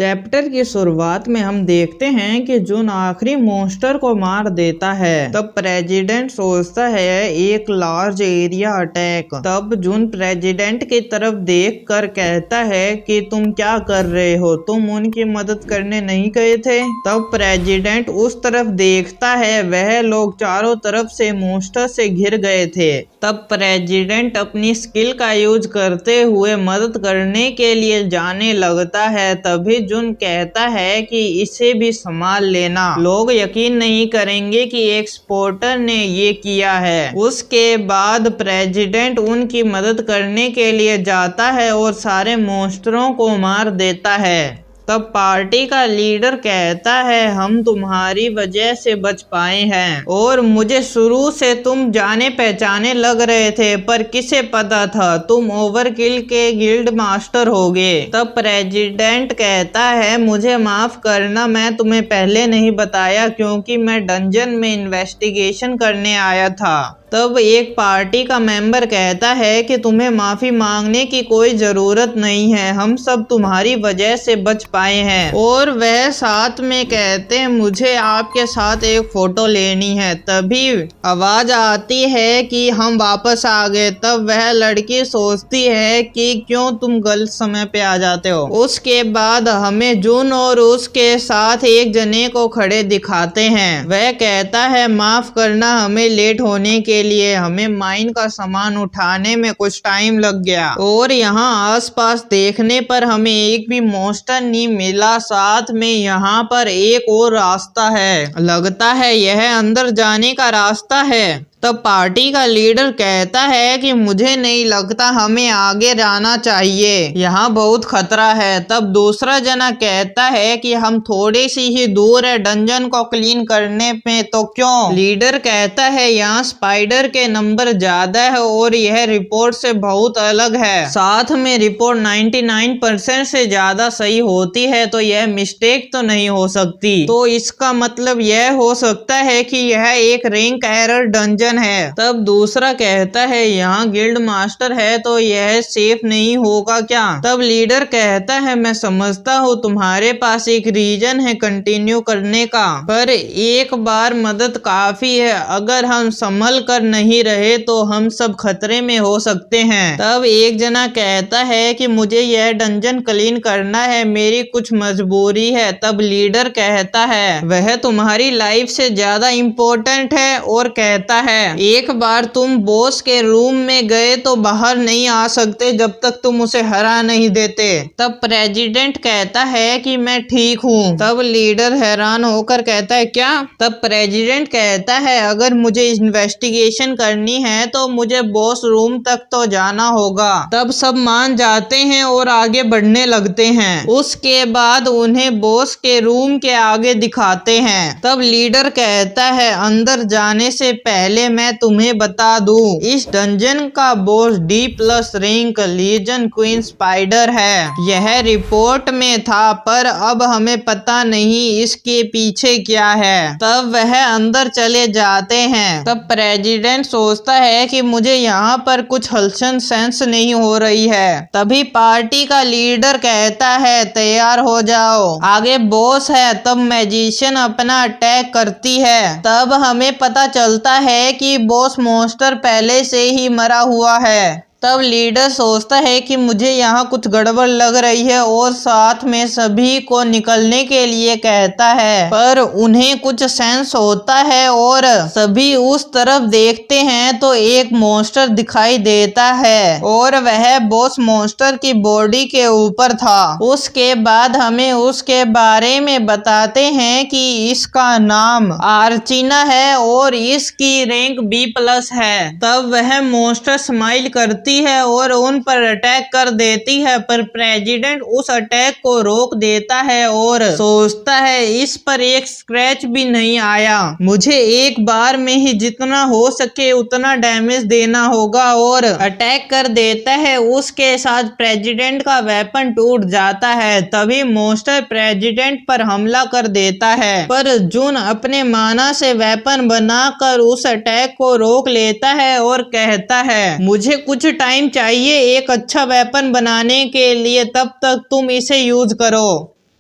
Chapter की शुरुआत में हम देखते हैं कि जून आखिरी मॉन्स्टर को मार देता है। तब प्रेसिडेंट सोचता है एक लार्ज एरिया अटैक। तब जून प्रेसिडेंट की तरफ देखकर कहता है कि तुम क्या कर रहे हो, तुम उनकी मदद करने नहीं गए थे। तब प्रेसिडेंट उस तरफ देखता है, वह लोग चारों तरफ से मॉन्स्टर से घिर गए थे। तब प्रेसिडेंट अपनी स्किल का यूज करते हुए मदद करने के लिए जाने लगता है। तभी जून कहता है कि इसे भी संभाल लेना, लोग यकीन नहीं करेंगे कि एक स्पोर्टर ने ये किया है। उसके बाद प्रेसिडेंट उनकी मदद करने के लिए जाता है और सारे मॉन्स्टरों को मार देता है। तब पार्टी का लीडर कहता है हम तुम्हारी वजह से बच पाए हैं और मुझे शुरू से तुम जाने पहचाने लग रहे थे, पर किसे पता था तुम ओवरकिल के गिल्ड मास्टर होगे। तब प्रेसिडेंट कहता है मुझे माफ करना, मैं तुम्हें पहले नहीं बताया क्योंकि मैं डंजन में इन्वेस्टिगेशन करने आया था। तब एक पार्टी का मेंबर कहता है कि तुम्हें माफी मांगने की कोई जरूरत नहीं है, हम सब तुम्हारी वजह से बच पाए हैं। और वह साथ में कहते हैं मुझे आपके साथ एक फोटो लेनी है। तभी आवाज आती है कि हम वापस आ गए। तब वह लड़की सोचती है कि क्यों तुम गलत समय पे आ जाते हो। उसके बाद हमें जून और उसके साथ एक जने को खड़े दिखाते हैं। वह कहता है माफ करना, हमें लेट होने के लिए, हमें माइन का सामान उठाने में कुछ टाइम लग गया और यहाँ आसपास देखने पर हमें एक भी मॉन्स्टर नहीं मिला। साथ में यहाँ पर एक और रास्ता है, लगता है यह अंदर जाने का रास्ता है। तब पार्टी का लीडर कहता है कि मुझे नहीं लगता, हमें आगे जाना चाहिए, यहाँ बहुत खतरा है। तब दूसरा जना कहता है कि हम थोड़ी सी ही दूर है डंजन को क्लीन करने में, तो क्यों? लीडर कहता है यहाँ स्पाइडर के नंबर ज्यादा है और यह रिपोर्ट से बहुत अलग है। साथ में रिपोर्ट 99% से ज्यादा सही होती है, तो यह मिस्टेक तो नहीं हो सकती। तो इसका मतलब यह हो सकता है कि यह एक रैंक एरर डंजन है। तब दूसरा कहता है यहाँ गिल्ड मास्टर है, तो यह सेफ नहीं होगा क्या? तब लीडर कहता है मैं समझता हूँ तुम्हारे पास एक रीजन है कंटिन्यू करने का, पर एक बार मदद काफी है, अगर हम संभल कर नहीं रहे तो हम सब खतरे में हो सकते हैं। तब एक जना कहता है कि मुझे यह डंजन क्लीन करना है, मेरी कुछ मजबूरी है। तब लीडर कहता है वह तुम्हारी लाइफ से ज्यादा इम्पोर्टेंट है और कहता है एक बार तुम बॉस के रूम में गए तो बाहर नहीं आ सकते जब तक तुम उसे हरा नहीं देते। तब प्रेसिडेंट कहता है कि मैं ठीक हूँ। तब लीडर हैरान होकर कहता है क्या? तब प्रेसिडेंट कहता है अगर मुझे इन्वेस्टिगेशन करनी है तो मुझे बॉस रूम तक तो जाना होगा। तब सब मान जाते हैं और आगे बढ़ने लगते हैं। उसके बाद उन्हें बॉस के रूम के आगे दिखाते हैं। तब लीडर कहता है अंदर जाने से पहले मैं तुम्हें बता दूं, इस डंजन का boss D+ rank legion queen spider है। यह रिपोर्ट में था, पर अब हमें पता नहीं इसके पीछे क्या है। तब वह अंदर चले जाते हैं। तब प्रेसिडेंट सोचता है कि मुझे यहाँ पर कुछ हलचल सेंस नहीं हो रही है। तभी पार्टी का लीडर कहता है तैयार हो जाओ, आगे बॉस है। तब मैजिशियन अपना अटैक करती है। तब हमें पता चलता है कि बॉस मॉन्स्टर पहले से ही मरा हुआ है। तब लीडर सोचता है कि मुझे यहाँ कुछ गड़बड़ लग रही है और साथ में सभी को निकलने के लिए कहता है, पर उन्हें कुछ सेंस होता है और सभी उस तरफ देखते हैं तो एक मॉन्स्टर दिखाई देता है और वह बॉस मॉन्स्टर की बॉडी के ऊपर था। उसके बाद हमें उसके बारे में बताते हैं कि इसका नाम आर्चिना है और इसकी रैंक B+ है। तब वह मॉन्स्टर स्माइल करती है और उन पर अटैक कर देती है, पर प्रेसिडेंट उस अटैक को रोक देता है और सोचता है इस पर एक स्क्रैच भी नहीं आया, मुझे एक बार में ही जितना हो सके उतना डैमेज देना होगा, और अटैक कर देता है। उसके साथ प्रेसिडेंट का वेपन टूट जाता है। तभी मॉन्स्टर प्रेसिडेंट पर हमला कर देता है, पर जून अपने माना से वेपन बनाकर उस अटैक को रोक लेता है और कहता है मुझे कुछ टाइम चाहिए एक अच्छा वेपन बनाने के लिए, तब तक तुम इसे यूज करो।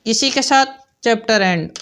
इसी के साथ चैप्टर एंड।